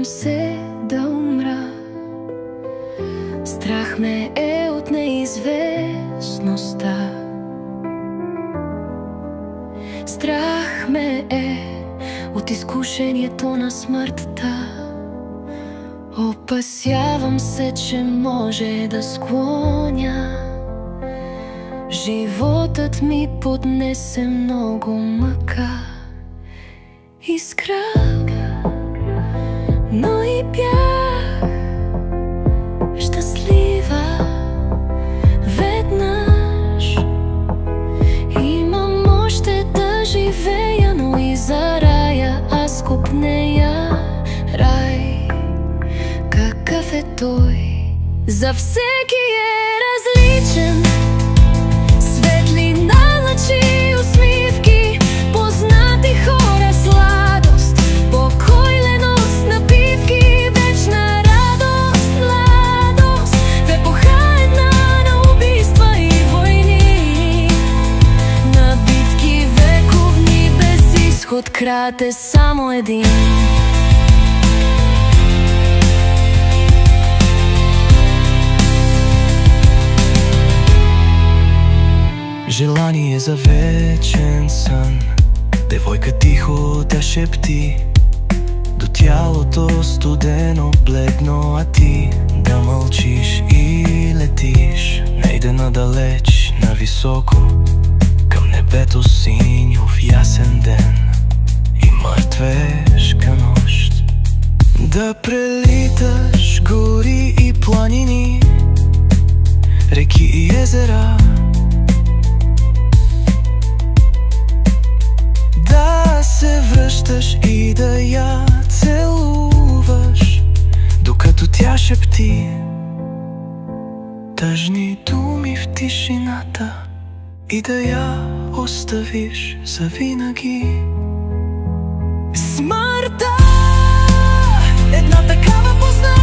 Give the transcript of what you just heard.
Опасявам се да умра. Страх ме е от неизвестността. Страх ме е от изкушението на смъртта. Опасявам се, че може да склоня животът ми поднесе много мъка и скръб, но и бях щастлива веднъж. Имам още да живея, но и за рая аз копнея. Рай, какъв е той? За всеки е различен. Светлина, лъчи, усмивки, познати хора, сладост, покой, леност, напивки, вечна радост, младост. В епоха една на убийства и войни, на битки вековни без изход, крат е само един. Желание за вечен сън, девойка тихо да шепти до тялото студено, бледно, а ти да мълчиш и летиш. Нейде надалеч, нависоко, към небето синьо в ясен ден и мъртвешка нощ. Да прелиташ гори и планини, реки и езера, да се връщаш и да я целуваш, докато тя шепти тъжни думи в тишината и да я оставиш завинаги. Смъртта, една такава позна